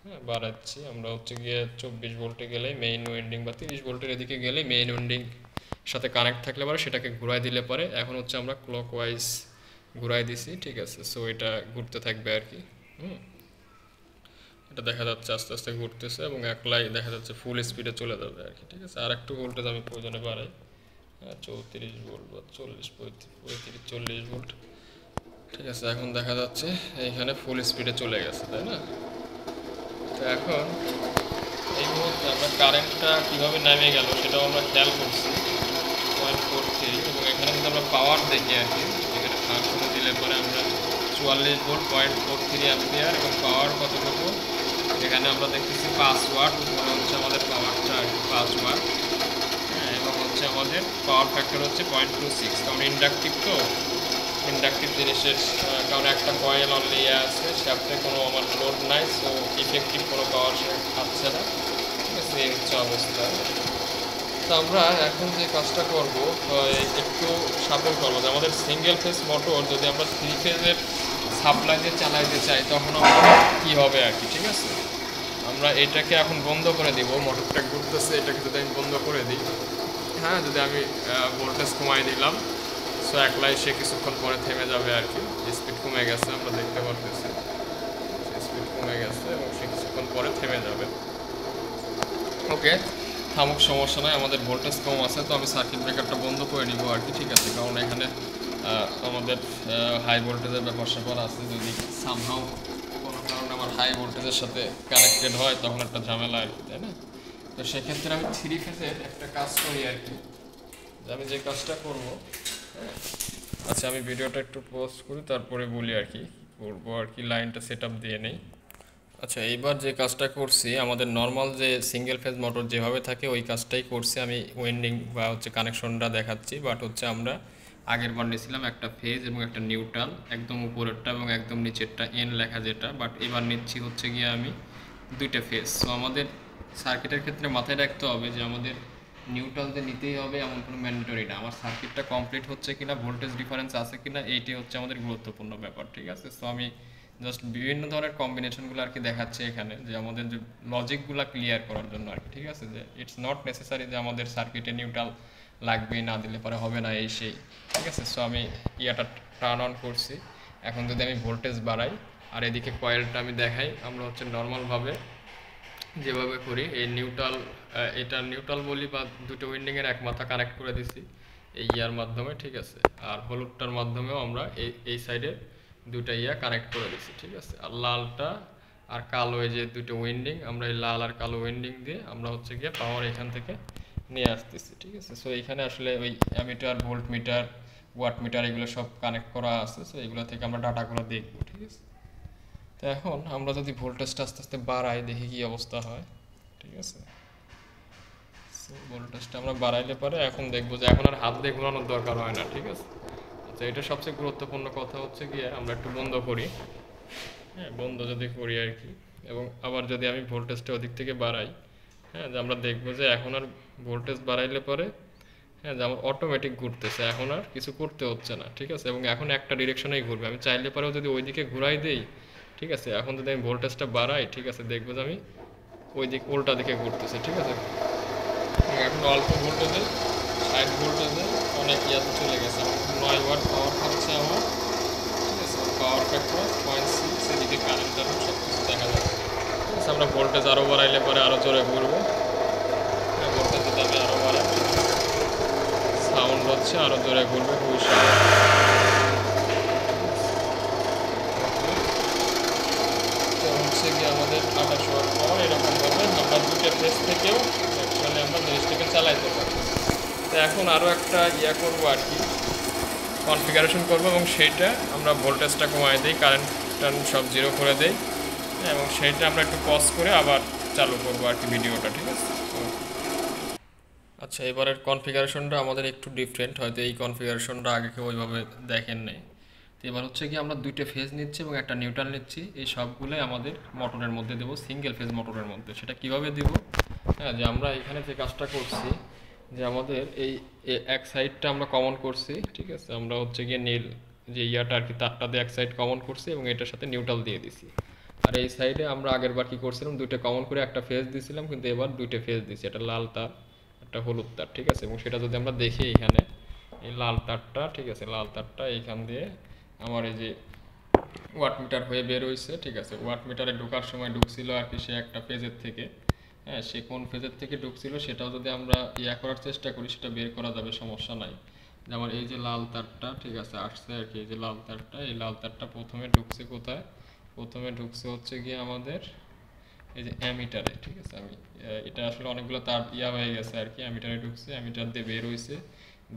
হ্যাঁ, বাড়াচ্ছি। আমরা হচ্ছে গিয়ে 24 ভোল্টে গেলেই মেইন উইন্ডিং, বা 30 ভোল্টের এদিকে গেলেই মেইন উইন্ডিং সাথে কানেক্ট থাকলে পরে সেটাকে ঘুরাই দিলে পরে, এখন হচ্ছে আমরা ক্লকওয়াইজ ঘুরাই দিছি, ঠিক আছে। সো এটা ঘুরতে থাকবে আর কি। এটা দেখা যাচ্ছে আস্তে আস্তে ঘুরতেছে, এবং একলাই দেখা যাচ্ছে ফুল স্পিডে চলে যাবে আর কি, ঠিক আছে। আর একটু ভোল্টেজ আমি প্রয়োজনে বাড়াই, 34 ভোল্ট বা 40, 35, 40 ভোল্ট, ঠিক আছে। এখন দেখা যাচ্ছে এইখানে ফুল স্পিডে চলে গেছে, তাই না। তো এখন এই মুহূর্তে আমরা কারেন্টটা কীভাবে নামে গেল সেটাও আমরা খেয়াল করছি, 0.43। এবং এখানে যদি আমরা পাওয়ার দেখি আর কি, এখানে ফাংশনে দিলে পরে আমরা 44 ভোল্ট, 0.43 অ্যাম্পিয়ার, এবং পাওয়ার কতটুকু এখানে আমরা দেখতেছি 5 ওয়াট। উপরে হচ্ছে আমাদের পাওয়ারটা আর কি 5 ওয়াট, হ্যাঁ, এবং হচ্ছে আমাদের পাওয়ার ফ্যাক্টর হচ্ছে 0.26, কারণ ইন্ডাকটিভ তো, ইন্ডাকটিভ জিনিসের কারণ একটা কয়েল অনলি আছে, সাথে কোনো আমার লোড নাই, সো ইফেক্টিভ কোনো পাওয়ার সে পাচ্ছে না। ঠিক আছে, এই হচ্ছে অবস্থা। তো আমরা এখন যে কাজটা করব একটু সাপোর্ট করবো যে আমাদের সিঙ্গেল ফেজ মোটর যদি আমরা 3 ফেজের সাপ্লাই দিয়ে চালাইতে চাই তখন আমাদের কী হবে আর কি। ঠিক আছে, আমরা এটাকে এখন বন্ধ করে দিব, মোটরটা ঘুরতেছে, এটাকে যদি আমি বন্ধ করে দিই, হ্যাঁ, যদি আমি ভোল্টেজ কমাই দিলাম, সো একলাই সে কিছুক্ষণ পরে থেমে যাবে আর কি। স্পিড কমে গেছে, আমরা দেখতে পারতেছি স্পিড কমে গেছে এবং সে কিছুক্ষণ পরে থেমে যাবে। ওকে, থামুক, সমস্যা নয়, আমাদের ভোল্টেজ কম আছে, তো আমি সার্কিট ব্রেকারটা বন্ধ করে নিব আর কি। ঠিক আছে, কারণ এখানে আমাদের হাই ভোল্টেজের ব্যাপার স্যাপার আছে, যদি সামহাও কোনো কারণে আমার হাই ভোল্টেজের সাথে কানেক্টেড হয় তখন একটা ঝামেলা আর কি, তাই না? তো সেক্ষেত্রে আমি 3 ফেজের একটা কাজ করি আর কি, আমি যে কাজটা করব। আচ্ছা, আমি ভিডিওটা একটু পজ করি, তারপরে বলি আর কি করবো আর কি, লাইনটা সেট আপ দিয়ে নেই। আচ্ছা, এইবার যে কাজটা করছি আমাদের নর্মাল যে সিঙ্গেল ফেজ মোটর যেভাবে থাকে ওই কাজটাই করছি আমি, ওয়েন্ডিং বা হচ্ছে কানেকশনটা দেখাচ্ছি, বাট হচ্ছে আমরা আগের বার নিয়েছিলাম একটা ফেজ এবং একটা নিউট্রাল, একদম উপরেরটা এবং একদম নিচেরটা এন লেখা যেটা, বাট এবার নিচ্ছি হচ্ছে গিয়ে আমি দুইটা ফেজ। সো আমাদের সার্কিটের ক্ষেত্রে মাথায় রাখতে হবে যে আমাদের নিউট্রাল যে নিতেই হবে এমন কোনো ম্যান্ডেটরি না, আমার সার্কিটটা কমপ্লিট হচ্ছে কিনা, ভোল্টেজ ডিফারেন্স আছে কিনা, এইটাই হচ্ছে আমাদের গুরুত্বপূর্ণ ব্যাপার। ঠিক আছে, সো আমি জাস্ট বিভিন্ন ধরনের কম্বিনেশনগুলো আর কি দেখাচ্ছে এখানে, যে আমাদের যে লজিকগুলো ক্লিয়ার করার জন্য আর কি। ঠিক আছে, যে ইটস নট নেসেসারি যে আমাদের সার্কিটে নিউট্রাল লাগবে, না দিলে পরে হবে না এই সেই। ঠিক আছে, সো আমি ইয়াটা টার্ন অন করছি। এখন যদি আমি ভোল্টেজ বাড়াই আর এদিকে কয়েলটা আমি দেখাই, আমরা হচ্ছে নর্মালভাবে যেভাবে করি এই নিউট্রাল, এটা নিউট্রাল বলি বা দুটো উইন্ডিংয়ের এক মাথা কানেক্ট করে দিছি এই ইয়ার মাধ্যমে। ঠিক আছে, আর হলুদটার মাধ্যমেও আমরা এই সাইডে দুটা ইয়া কানেক্ট করে দিছি। ঠিক আছে, আর লালটা আর কালো, এই যে দুটো উইন্ডিং, আমরা এই লাল আর কালো উইন্ডিং দিয়ে আমরা হচ্ছে গিয়ে পাওয়ার এখান থেকে নিয়ে আসতেছি। ঠিক আছে, সো এখানে আসলে ওই ammeter, volt meter, watt meter এগুলো সব কানেক্ট করা আছে, সো এগুলো থেকে আমরা ডাটাগুলো দেখবো। ঠিক আছে, তো এখন আমরা যদি ভোল্টেজটা আস্তে আস্তে বাড়াই দেখি কি অবস্থা হয়। ঠিক আছে, সো ভোল্টেজটা আমরা বাড়াইলে পরে এখন দেখবো যে এখন আর হাত দিয়ে ঘোরানোর দরকার হয় না। ঠিক আছে, আচ্ছা, এটা সবচেয়ে গুরুত্বপূর্ণ কথা হচ্ছে গিয়ে আমরা একটু বন্ধ করি, হ্যাঁ, বন্ধ যদি করি আর কি, এবং আবার যদি আমি ভোল্টেজটা ওদিক থেকে বাড়াই, হ্যাঁ, যে আমরা দেখবো যে এখন আর ভোল্টেজ বাড়াইলে পরে, হ্যাঁ, যে আমার অটোমেটিক ঘুরতেছে, এখন আর কিছু করতে হচ্ছে না। ঠিক আছে, এবং এখন একটা ডিরেকশনেই ঘুরবে, আমি চাইলে পরেও যদি ওইদিকে ঘুরাই দেই, ঠিক আছে, এখন যদি আমি ভোল্টেজটা বাড়াই, ঠিক আছে, দেখবো যে আমি ওই দিক উল্টা দিকে ঘুরতেছে। ঠিক আছে, এখন অল্প ভোল্টেজে, 60 ভোল্টেজে অনেক ইয়াতে চলে গেছে, আমার 9 ওয়াট পাওয়ার খাচ্ছে আমার। ঠিক আছে, পাওয়ার ফ্যাক্টর 0.6, এদিকে কারেন্ট যাবে, সব কিছু দেখা যাবে। ঠিক আছে, আমরা ভোল্টেজ আরও বাড়াইলে পরে আরও জোরে ঘুরবো। হ্যাঁ, ভোল্টেজ যদি আমি আরও বাড়াই, সাউন্ড হচ্ছে আরও জোরে ঘুরবে, খুবই সহজ। তো হচ্ছে গিয়ে আমাদের 28 ওয়াট পাওয়ার এরকমভাবে আমরা দুটো ফেজ থেকেও অ্যাকচুয়ালি আমরা জিনিসটাকে চালাইতে পারি। তো এখন আরও একটা ইয়া করবো আর কি, কনফিগারেশন করবো, এবং সেইটা আমরা ভোল্টেজটা কমাই দিই, কারেন্ট সব জিরো করে দেই, এবং সেইটা আমরা একটু পজ করে আবার চালু করবো আর কি ভিডিওটা। ঠিক আছে, আচ্ছা, এবারের কনফিগারেশনটা আমাদের একটু ডিফারেন্ট, হয়তো এই কনফিগারেশনটা আগে কেউ ওইভাবে দেখেন নাই। তো এবার হচ্ছে কি আমরা দুইটা ফেজ নিচ্ছি এবং একটা নিউট্রাল নিচ্ছি, এই সবগুলোই আমাদের মোটরের মধ্যে দেবো, সিঙ্গেল ফেজ মোটরের মধ্যে। সেটা কিভাবে দিব, হ্যাঁ, যে আমরা এখানে যে কাজটা করছি, যে আমাদের এই এক সাইডটা আমরা কমন করছি। ঠিক আছে, আমরা হচ্ছে গিয়ে নীল যে ইয়াটা আর কি তারটা দিয়ে এক সাইড কমন করছি এবং এটার সাথে নিউট্রাল দিয়ে দিছি। আর এই সাইডে আমরা আগের বার কি করছিলাম, দুইটা কমন করে একটা ফেজ দিছিলাম, কিন্তু এবার দুইটা ফেজ দিছি, এটা লাল তার, একটা হলুদ তার। ঠিক আছে, এবং সেটা যদি আমরা দেখি এখানে এই লাল তারটা, ঠিক আছে, লাল তারটা এইখান দিয়ে আমার এই যে ওয়াট মিটার হয়ে বের হয়েছে। ঠিক আছে, ওয়াট মিটারে ঢোকার সময় ঢুকছিল আর কি সে একটা ফেজের থেকে, হ্যাঁ, সে কোন ফেজের থেকে ঢুকছিল সেটাও যদি আমরা ইয়া করার চেষ্টা করি সেটা বের করা যাবে, সমস্যা নাই। যেমন এই যে লাল তারটা, ঠিক আছে, আসছে আর কি, এই যে লাল তারটা, এই লাল তারটা প্রথমে ঢুকছে কোথায়, প্রথমে ঢুকছে হচ্ছে গিয়ে আমাদের এই যে অ্যামিটারে। ঠিক আছে, আমি এটা আসলে অনেকগুলো তার ইয়া হয়ে গেছে আর কি, অ্যামিটারে ঢুকছে, অ্যামিটার দিয়ে বের হয়েছে,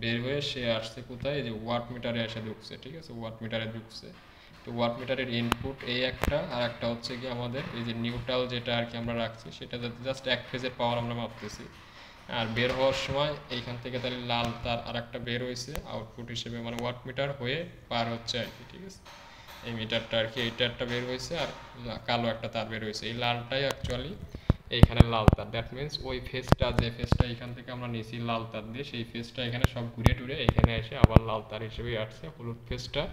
বের হয়ে সে আসছে কোথায়, এই যে ওয়াট মিটারে এসে ঢুকছে। ঠিক আছে, ওয়াট মিটারে ঢুকছে। তো ওয়াট মিটারের ইনপুট এই একটা, আর একটা হচ্ছে কি আমাদের এই যে নিউট্রাল যেটা আর কি আমরা রাখছি, সেটা জাস্ট এক ফেজের পাওয়ার আমরা মাপতেছি। আর বের হওয়ার সময় এইখান থেকে তাহলে লাল তার আর একটা বের হয়েছে আউটপুট হিসেবে, মানে ওয়াট মিটার হয়ে পার হচ্ছে আর কি। ঠিক আছে, এই মিটারটা আর কি, এইটা একটা বের হয়েছে আর কালো একটা তার বের হয়েছে। এই লালটাই অ্যাকচুয়ালি এইখানে লাল তার, দ্যাট মিনস ওই ফেসটা, যে ফেসটা এখান থেকে আমরা নিয়েছি লাল তার দিয়ে, সেই ফেসটা এখানে সব ঘুরে টুরে এখানে এসে আবার লাল তার হিসেবেই আসছে। হলুদ ফেসটা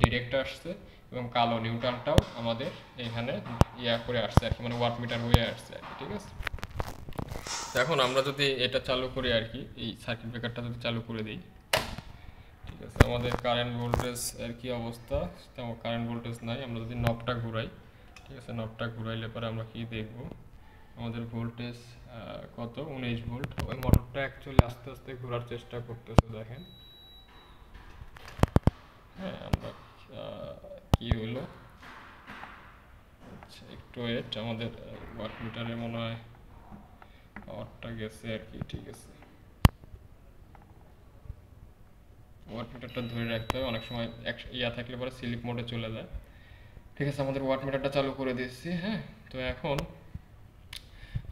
ডিরেক্ট আসছে এবং কালো নিউট্রালটাও আমাদের এখানে ইয়া করে আসছে আর কি, মানে ওয়াট মিটার হয়ে আসছে আর কি। ঠিক আছে, এখন আমরা যদি এটা চালু করি আর কি, এই সার্কিট ব্রেকারটা যদি চালু করে দিই, ঠিক আছে, আমাদের কারেন্ট ভোল্টেজ এর কি অবস্থা, তেমন কারেন্ট ভোল্টেজ নাই। আমরা যদি নবটা ঘুরাই, ঠিক আছে, নবটা ঘুরাইলে পরে আমরা কি দেখব, আমাদের ভোল্টেজ কত, 19 ভোল্ট। ওই মোটরটা অ্যাকচুয়ালি আস্তে আস্তে ঘোরার চেষ্টা করতেছে, দেখেন। হ্যাঁ, আমরা কি হলো, আচ্ছা একটু ওয়েট, আমাদের ওয়াট মিটারে মনে হয় পাওয়ারটা গেছে আর কি। ঠিক আছে, ওয়াট মিটারটা ধরে রাখতে হবে, অনেক সময় ইয়া থাকলে পরে স্লিপ মোডে চলে যায়। ঠিক আছে, আমাদের ওয়াট মিটারটা চালু করে দিচ্ছি। হ্যাঁ, তো এখন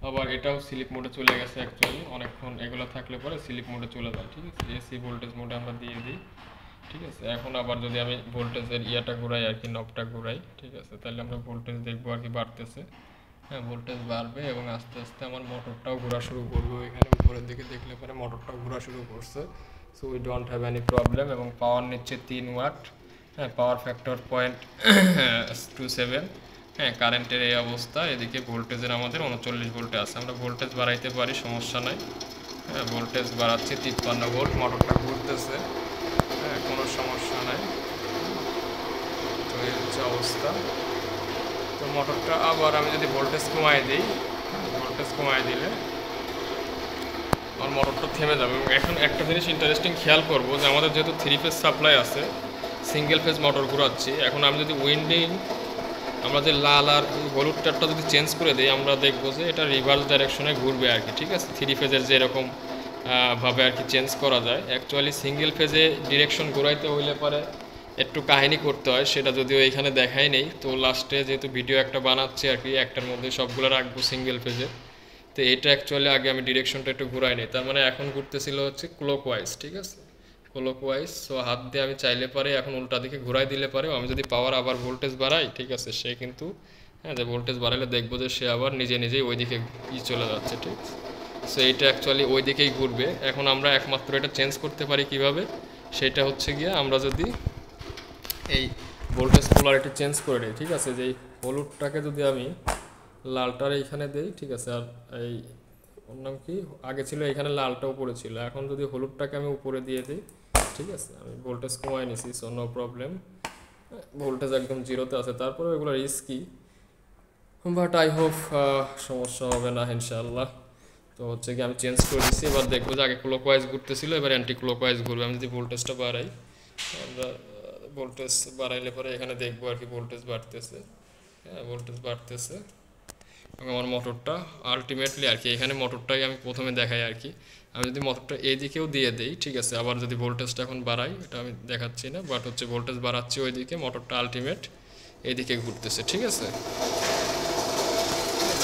আবার এটাও স্লিপ মোডে চলে গেছে অ্যাকচুয়ালি, অনেকক্ষণ এগুলো থাকলে পরে স্লিপ মোডে চলে যায়। ঠিক আছে, এসি ভোল্টেজ মোডে আমরা দিয়ে দিই। ঠিক আছে, এখন আবার যদি আমি ভোল্টেজের ইয়াটা ঘুরাই আর কি, নবটা ঘুরাই, ঠিক আছে, তাহলে আমরা ভোল্টেজ দেখবো আর কি বাড়তেছে। হ্যাঁ, ভোল্টেজ বাড়বে এবং আস্তে আস্তে আমার মোটরটাও ঘোরা শুরু করবে। এখানে উপরের দিকে দেখলে পরে মোটরটাও ঘোরা শুরু করছে। So we don't have any problem. এবং পাওয়ার নিচ্ছে 3 ওয়াট। হ্যাঁ, পাওয়ার ফ্যাক্টর 0.27। হ্যাঁ, কারেন্টের এই অবস্থা। এদিকে ভোল্টেজের আমাদের 39 ভোল্টে আছে, আমরা ভোল্টেজ বাড়াইতে পারি, সমস্যা নাই। হ্যাঁ, ভোল্টেজ বাড়াচ্ছি 53 ভোল্ট, মোটরটা ঘুরতেছে। হ্যাঁ, কোনো সমস্যা নাই। তো এই হচ্ছে অবস্থা। তো মোটরটা আবার আমি যদি ভোল্টেজ কমাই দিই, ভোল্টেজ কমাই দিলে আমার মোটরটা থেমে যাবে। এবং এখন একটা জিনিস ইন্টারেস্টিং খেয়াল করবো যে আমাদের যেহেতু 3 ফেজ সাপ্লাই আছে, সিঙ্গেল ফেজ মোটর ঘোরাচ্ছি, এখন আমি যদি উইন্ডিং, আমরা যে লাল আর হলুদ তারটা যদি চেঞ্জ করে দিই, আমরা দেখবো যে এটা রিভার্স ডাইরেকশনে ঘুরবে আর কি। ঠিক আছে, 3 ফেজের যেরকম ভাবে আর কি চেঞ্জ করা যায়, অ্যাকচুয়ালি সিঙ্গেল ফেজে ডিরেকশন ঘোরাইতে হইলে পরে একটু কাহিনী করতে হয়, সেটা যদিও এখানে দেখাই নেই। তো লাস্টে যেহেতু ভিডিও একটা বানাচ্ছি আর কি, একটার মধ্যে সবগুলো রাখবো সিঙ্গেল ফেজে, তো এটা অ্যাকচুয়ালি আগে আমি ডিরেকশনটা একটু ঘুরাই নিই। তার মানে এখন ঘুরতেছিল হচ্ছে ক্লকওয়াইজ। ঠিক আছে, ক্লকওয়াইজ। সো হাত দিয়ে আমি চাইলে পারে এখন উল্টা দিকে ঘুরাই দিলে পারে, আমি যদি পাওয়ার আবার ভোল্টেজ বাড়াই, ঠিক আছে, সে কিন্তু, হ্যাঁ, যে ভোল্টেজ বাড়ালে দেখবো যে সে আবার নিজে নিজেই ওই দিকে চলে যাচ্ছে। ঠিক আছে, সো এইটা অ্যাকচুয়ালি ওই দিকেই ঘুরবে। এখন আমরা একমাত্র এটা চেঞ্জ করতে পারি কিভাবে, সেটা হচ্ছে গিয়ে আমরা যদি এই ভোল্টেজ পোলারিটি চেঞ্জ করে দিই। ঠিক আছে, যে এই হলুদটাকে যদি আমি লালটার এইখানে দেই, ঠিক আছে, আর এই ওর নাম কি, আগে ছিল এখানে লালটা উপরে ছিল, এখন যদি হলুদটাকে আমি উপরে দিয়ে দিই, ঠিক আছে, আমি ভোল্টেজ কমাই নিছি, সো নো প্রবলেম, ভোল্টেজ একদম জিরোতে আছে। তারপরে এগুলো রিস্কি, বাট আই হোপ সমস্যা হবে না ইনশাআল্লাহ। তো হচ্ছে কি আমি চেঞ্জ করে দিচ্ছি, এবার দেখবো যে আগে ক্লকওয়াইজ ঘুরতেছিল, এবার অ্যান্টি ক্লকওয়াইজ ঘুরবে। আমি যদি ভোল্টেজটা বাড়াই, আমরা ভোল্টেজ বাড়াইলে পরে এখানে দেখবো আর কি ভোল্টেজ বাড়তেছে। হ্যাঁ, ভোল্টেজ বাড়তেছে এবং আমার মোটরটা আলটিমেটলি আর কি, এখানে মোটরটাই আমি প্রথমে দেখাই আর কি। আমি যদি মোটরটা এই দিকেও দিয়ে দিই, ঠিক আছে, আবার যদি ভোল্টেজটা এখন বাড়াই, এটা আমি দেখাচ্ছি না, বাট হচ্ছে ভোল্টেজ বাড়াচ্ছি ওই দিকে, মোটরটা আলটিমেট এইদিকে ঘুরতেছে। ঠিক আছে,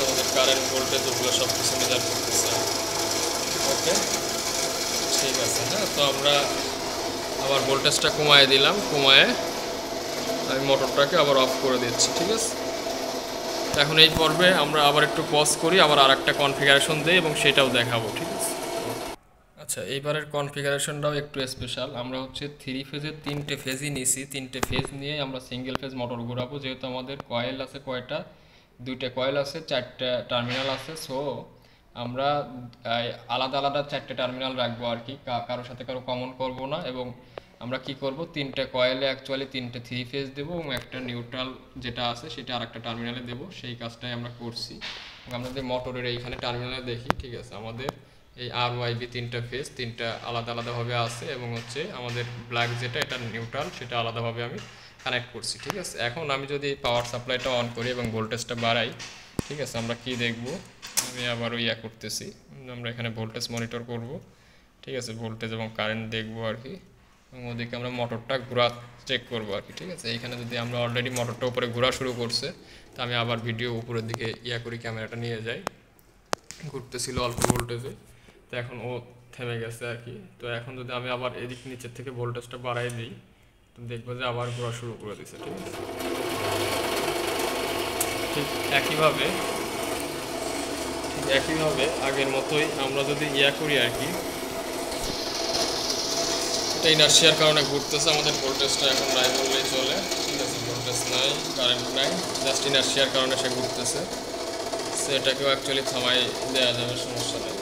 আমাদের কারেন্ট ভোল্টেজ ওগুলো সব কিছু মেজার করতেছে। ওকে, ঠিক আছে। হ্যাঁ, তো আমরা আবার ভোল্টেজটা কমায় দিলাম, কমায় আমি মোটরটাকে আবার অফ করে দিচ্ছি। ঠিক আছে, এখন এই পর্বে আমরা আবার একটু পজ করি, আবার আর একটা কনফিগারেশন দিই এবং সেটাও দেখাবো। ঠিক আছে, আচ্ছা, এইবারের কনফিগারেশনটাও একটু স্পেশাল। আমরা হচ্ছে 3 ফেজের 3টে ফেজই নিছি, 3টে ফেজ নিয়ে আমরা সিঙ্গেল ফেজ মোটর ঘোরাবো। যেহেতু আমাদের কয়েল আছে কয়টা, 2টে কয়েল আছে, 4টে টার্মিনাল আছে। সো আমরা আলাদা আলাদা 4টে টার্মিনাল রাখবো আর কি, কারোর সাথে কারো কমন করব না। এবং আমরা কি করব, 3টে কয়েলে অ্যাকচুয়ালি 3টে 3 ফেজ দেবো এবং একটা নিউট্রাল যেটা আছে সেটা আর একটা টার্মিনালে দেবো, সেই কাজটাই আমরা করছি। এবং আমরা যদি মোটরের এইখানে টার্মিনালে দেখি, ঠিক আছে, আমাদের এই আর ওয়াইবি 3টা ফেজ, 3টা আলাদা আলাদাভাবে আছে এবং হচ্ছে আমাদের ব্ল্যাক যেটা, এটা নিউট্রাল, সেটা আলাদাভাবে আমি কানেক্ট করছি। ঠিক আছে, এখন আমি যদি পাওয়ার সাপ্লাইটা অন করি এবং ভোল্টেজটা বাড়াই, ঠিক আছে, আমরা কি দেখব, আমি আবারও ইয়া করতেছি, আমরা এখানে ভোল্টেজ মনিটর করব। ঠিক আছে, ভোল্টেজ এবং কারেন্ট দেখবো আর কি, এবং ওদিকে আমরা মোটরটা ঘোরা চেক করবো আর কি। ঠিক আছে, এইখানে যদি আমরা অলরেডি মোটরটা উপরে ঘোরা শুরু করছে, তো আমি আবার ভিডিও উপরের দিকে ইয়া করি, ক্যামেরাটা নিয়ে যাই, ঘুরতেছিল অল্প ভোল্টেজে। তো এখন ও থেমে গেছে আর কি। তো এখন যদি আমি আবার এদিক নিচের থেকে ভোল্টেজটা বাড়াই দিই, তো দেখবো যে আবার ঘোরা শুরু করে দিছে। ঠিক আছে, ঠিক একইভাবে আগের মতোই আমরা যদি করি আর কি, এটা ইনার্শিয়ার কারণে ঘুরতেছে, আমাদের ভোল্টেজটা এখন নাই বললেই চলে। ঠিক আছে, ভোল্টেজ নাই, কারেন্ট নাই, জাস্ট ইনার্শিয়ার কারণে সে ঘুরতেছে। সেটাকেও অ্যাকচুয়ালি থামাই দেওয়া যাবে, সমস্যা নেই।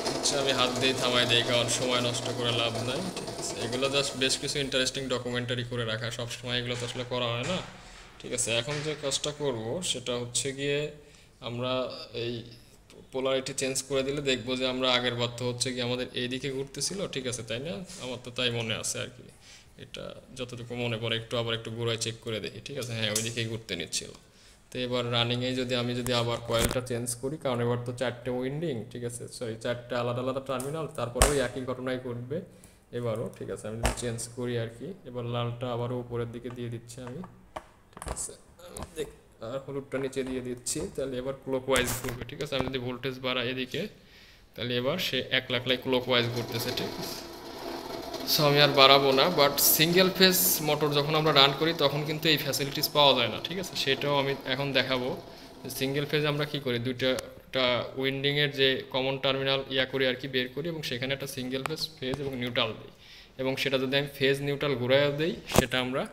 হচ্ছে আমি হাত দিয়ে থামাই দিই, কারণ সময় নষ্ট করে লাভ নাই। ঠিক আছে, এগুলো জাস্ট বেশ কিছু ইন্টারেস্টিং ডকুমেন্টারি করে রাখা, সবসময় এগুলো তো আসলে করা হয় না। ঠিক আছে, এখন যে কাজটা করব সেটা হচ্ছে গিয়ে আমরা এই পোলারিটি চেঞ্জ করে দিলে দেখবো যে আমরা আগের বার তো হচ্ছে কি আমাদের এইদিকে ঘুরতেছিল, ঠিক আছে তাই না? আমার তো তাই মনে আছে আর কি, এটা যতটুকু মনে পড়ে একটু আবার একটু ঘুরায় চেক করে দেখি। ঠিক আছে, হ্যাঁ ওইদিকেই ঘুরতে নিচ্ছিল। তো এবার রানিংয়ে যদি আমি আবার কয়েলটা চেঞ্জ করি, কারণ এবার তো 4টে উইন্ডিং, ঠিক আছে সরি 4টে আলাদা আলাদা টার্মিনাল, তারপরেও একই ঘটনাই ঘটবে এবারও। ঠিক আছে, আমি যদি চেঞ্জ করি আর কি, এবার লালটা আবারও উপরের দিকে দিয়ে দিচ্ছি আমি। ঠিক আছে, দেখ আর হলুদটা নিচে দিয়ে দিচ্ছি, তাহলে এবার ক্লকওয়াইজ ঘুরবে। ঠিক আছে, আমি যদি ভোল্টেজ বাড়াই এদিকে, তাহলে এবার সে 1 লাখ ক্লকওয়াইজ ঘুরতেছে। ঠিক আছে, সো আমি আর বাড়াবো না। বাট সিঙ্গেল ফেজ মোটর যখন আমরা রান করি তখন কিন্তু এই ফ্যাসিলিটিস পাওয়া যায় না। ঠিক আছে, সেটাও আমি এখন দেখাবো। সিঙ্গেল ফেজ আমরা কি করি, দুইটা উইন্ডিংয়ের যে কমন টার্মিনাল করি আর কি, বের করি, এবং সেখানে একটা সিঙ্গেল ফেজ এবং নিউট্রাল দিই, এবং সেটা যদি আমি ফেজ নিউট্রাল ঘুরাইয়া দিই, সেটা আমরা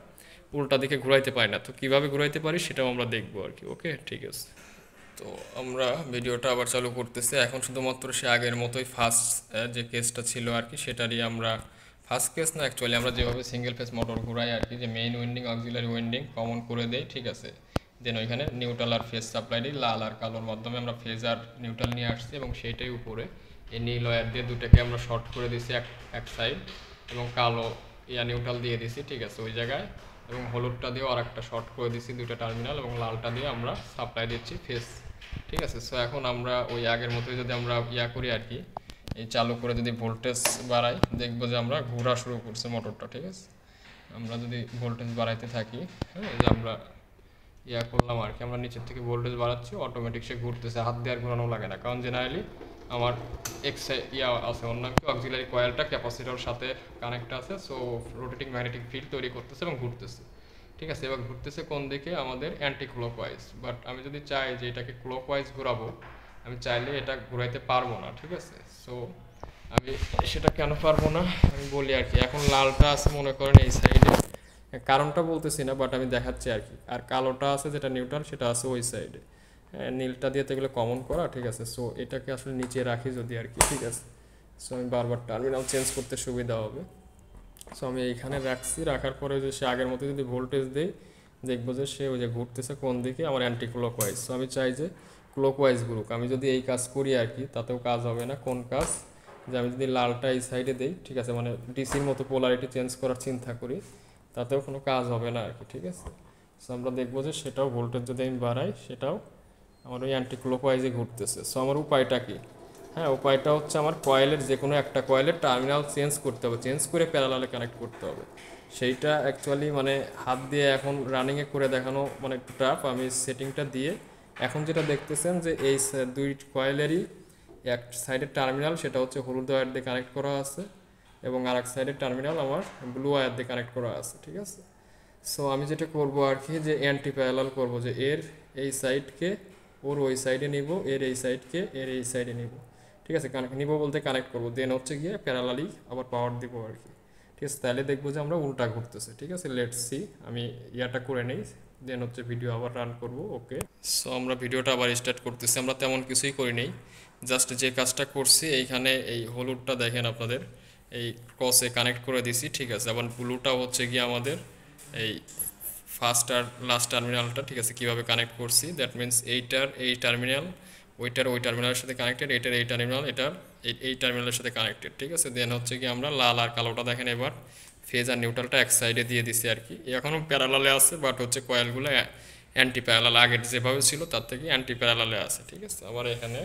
উল্টা দিকে ঘুরাইতে পারি না। তো কীভাবে ঘুরাইতে পারি সেটাও আমরা দেখবো আর কি। ওকে, ঠিক আছে। তো আমরা ভিডিওটা আবার চালু করতেছি। এখন শুধুমাত্র সে আগের মতোই ফার্স্ট যে কেসটা ছিল আর কি, সেটারই আমরা ফার্স্ট কেস না, অ্যাকচুয়ালি আমরা যেভাবে সিঙ্গেল ফেজ মোটর ঘুরাই আর কি, যে main winding auxiliary winding common করে দেই। ঠিক আছে, দেন ওইখানে নিউট্রাল আর ফেজ সাপ্লাই দিই, লাল আর কালোর মাধ্যমে আমরা ফেজ আর নিউট্রাল নিয়ে আসছি, এবং সেইটাই উপরে এই নীল ওয়্যার দিয়ে দুটাকে আমরা শর্ট করে দিছি এক সাইড, এবং কালো নিউট্রাল দিয়ে দিছি। ঠিক আছে, ওই জায়গায়, এবং হলুদটা দিয়েও আর একটা শর্ট করে দিছি দুইটা টার্মিনাল, এবং লালটা দিয়ে আমরা সাপ্লাই দিচ্ছি ফেজ। ঠিক আছে, সো এখন আমরা ওই আগের মতোই যদি আমরা করি আর কি, এই চালু করে যদি ভোল্টেজ বাড়াই, দেখবো যে আমরা ঘোরা শুরু করছে মোটরটা। ঠিক আছে, আমরা যদি ভোল্টেজ বাড়াইতে থাকি, হ্যাঁ এই যে আমরা করলাম আর কি, আমরা নিচের থেকে ভোল্টেজ বাড়াচ্ছি, অটোমেটিক সে ঘুরতেছে, হাত দিয়ে আর ঘোরানো লাগে না, কারণ জেনারেলি আমার আছে অন্য কি অক্সিলারি কয়েলটা ক্যাপাসিটর সাথে কানেক্ট আছে, সো রোটেটিং ম্যাগনেটিক ফিল্ড তৈরি করতেছে এবং ঘুরতেছে। ঠিক আছে, এবার ঘুরতেছে কোন দিকে, আমাদের অ্যান্টি ক্লকওয়াইজ। বাট আমি যদি চাই যে এটাকে ক্লকওয়াইজ ঘোরাবো, আমি চাইলে এটা ঘুরাইতে পারবো না। ঠিক আছে, সো আমি সেটা কেন পারবো না আমি বলি আর কি। এখন লালটা আছে মনে করেন এই সাইডে, কারণটা বলতেছি না, বাট আমি দেখাচ্ছি আর কি। আর কালোটা আছে যেটা নিউট্রাল, সেটা আছে ওই সাইডে। নীলটা দিয়ে তো এগুলো কমন করা। ঠিক আছে, সো এটাকে আসলে নিচে রাখি যদি আর কি। ঠিক আছে, সো আমি বারবার টার্মিনাল চেঞ্জ করতে সুবিধা হবে। সো আমি এইখানে রাখছি, রাখার পরে যে সে আগের মতো যদি ভোল্টেজ দেই, দেখবো যে সে ওই যে ঘুরতেছে কোন দিকে, আমার অ্যান্টি ক্লকওয়াইজ। সো আমি চাই যে ক্লকওয়াইজ ঘুরুক। আমি যদি এই কাজ করি আর কি, তাতেও কাজ হবে না। কোন কাজ, যে আমি যদি লালটা এই সাইডে দিই, ঠিক আছে, মানে ডিসির মতো পোলারিটি চেঞ্জ করার চিন্তা করি, তাতেও কোনো কাজ হবে না আর কি। ঠিক আছে, সো আমরা দেখবো যে সেটাও ভোল্টেজ যদি আমি বাড়াই, সেটাও আমার ওই অ্যান্টি ক্লকওয়াইজে ঘুরতেছে। সো আমার উপায়টা কি? হ্যাঁ, উপায়টা হচ্ছে আমার কয়েলের যে কোনো একটা কয়েলের টার্মিনাল চেঞ্জ করতে হবে, চেঞ্জ করে প্যারালালে কানেক্ট করতে হবে। সেইটা অ্যাকচুয়ালি মানে হাত দিয়ে এখন রানিংয়ে করে দেখানো মানে একটু টাফ। আমি সেটিংটা দিয়ে এখন যেটা দেখতেছেন যে এই দুই কয়েলেরই এক সাইডের টার্মিনাল সেটা হচ্ছে হলুদ ওয়্যার দিয়ে কানেক্ট করা আছে, এবং আর এক সাইডের টার্মিনাল আমার ব্লু ওয়্যার দিয়ে কানেক্ট করা আছে। ঠিক আছে, সো আমি যেটা করবো আর কি, যে অ্যান্টি প্যারালাল করবো, যে এর এই সাইডকে ওর ওই সাইডে নিব, এর এই সাইডকে এর এই সাইডে নিব। ঠিক আছে, নিব বলতে কানেক্ট করবো, দেন হচ্ছে গিয়ে প্যারালালি আবার পাওয়ার দিব আর কি। ঠিক আছে, তাহলে দেখবো যে আমরা উল্টা ঘুরতেছে। ঠিক আছে, লেটস সি, আমি করে নেই, দেন হচ্ছে ভিডিও আবার রান করব। ওকে, সো আমরা ভিডিওটা আবার স্টার্ট করতেছি। আমরা তেমন কিছুই করি নেই, জাস্ট যে কাজটা করছি এইখানে এই হলুদটা দেখেন আপনাদের এই ক্রসে কানেক্ট করে দিছি। ঠিক আছে, আবার ব্লুটা হচ্ছে গিয়ে আমাদের এই ফার্স্ট আর লাস্ট টার্মিনালটা। ঠিক আছে, কীভাবে কানেক্ট করছি, দ্যাট মিন্স এইটার এই টার্মিনাল ওইটার ওই টার্মিনালের সাথে কানেক্টেড, এইটার এই টার্মিনাল এটার এই টার্মিনালের সাথে কানেক্টেড। ঠিক আছে, দেন হচ্ছে কি আমরা লাল আর কালোটা দেখেন এবার ফেজ আর নিউট্রালটা এক সাইডে দিয়ে দিছি আর কি। এখনও প্যারালালে আছে, বাট হচ্ছে কয়েলগুলো অ্যান্টি প্যারালাল, আগের যেভাবে ছিল তার থেকে অ্যান্টি প্যারালালে আছে। ঠিক আছে, আবার এখানে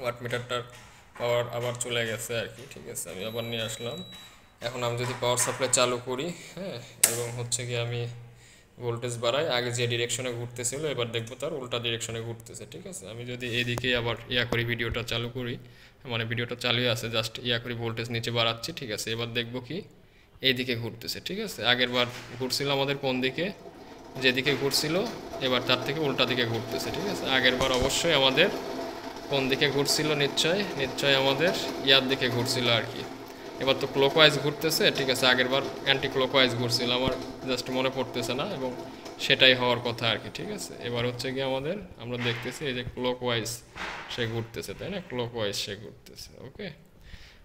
ওয়াট মিটারটার পাওয়ার আবার চলে গেছে আর কি। ঠিক আছে, আমি আবার নিয়ে আসলাম। এখন আমি যদি পাওয়ার সাপ্লাই চালু করি, হ্যাঁ, এবং হচ্ছে কি আমি ভোল্টেজ বাড়ায়, আগে যে ডিরেকশনে ঘুরতেছিল এবার দেখবো তার উল্টা ডিরেকশনে ঘুরতেছে। ঠিক আছে, আমি যদি এদিকে আবার করি, ভিডিওটা চালু করি, মানে ভিডিওটা চালুই আছে, জাস্ট করি ভোল্টেজ নিচে বাড়াচ্ছি। ঠিক আছে, এবার দেখবো কি এইদিকে ঘুরতেছে। ঠিক আছে, আগের বার ঘুরছিল আমাদের কোন দিকে, যেদিকে ঘুরছিল, এবার তার থেকে উল্টা দিকে ঘুরতেছে। ঠিক আছে, আগের বার অবশ্যই আমাদের কোন দিকে ঘুরছিল, নিশ্চয় নিশ্চয় আমাদের ইয়ার দিকে ঘুরছিল আর কি। এবার তো ক্লকওয়াইজ ঘুরতেছে। ঠিক আছে, আগের বার অ্যান্টি ক্লকওয়াইজ ঘুরছিল, আমার জাস্ট মনে পড়তেছে না, এবং সেটাই হওয়ার কথা আর কি। ঠিক আছে, এবার হচ্ছে কি আমাদের, আমরা দেখতেছি এই যে ক্লকওয়াইজ সে ঘুরতেছে, তাই না, ক্লকওয়াইজ সে ঘুরতেছে। ওকে,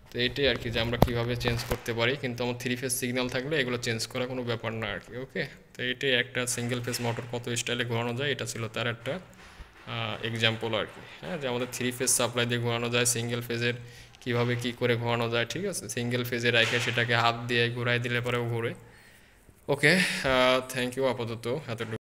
তো এইটাই আর কি যে আমরা কীভাবে চেঞ্জ করতে পারি, কিন্তু আমার 3 ফেজ সিগন্যাল থাকলে এগুলো চেঞ্জ করা কোনো ব্যাপার না আর কি। ওকে, তো এইটাই একটা সিঙ্গেল ফেজ মোটর কত স্টাইলে ঘোরানো যায়, এটা ছিল তার একটা এক্সাম্পল আর কি। হ্যাঁ, যে আমাদের 3 ফেজ সাপ্লাই দিয়ে ঘোরানো যায়, সিঙ্গেল ফেজের কীভাবে কী করে ঘোরানো যায়। ঠিক আছে, সিঙ্গেল ফেজে রেখে সেটাকে হাত দিয়ে ঘুরাই দিলে পরেও ঘুরে। ওকে, থ্যাংক ইউ আপাতত এতটুকু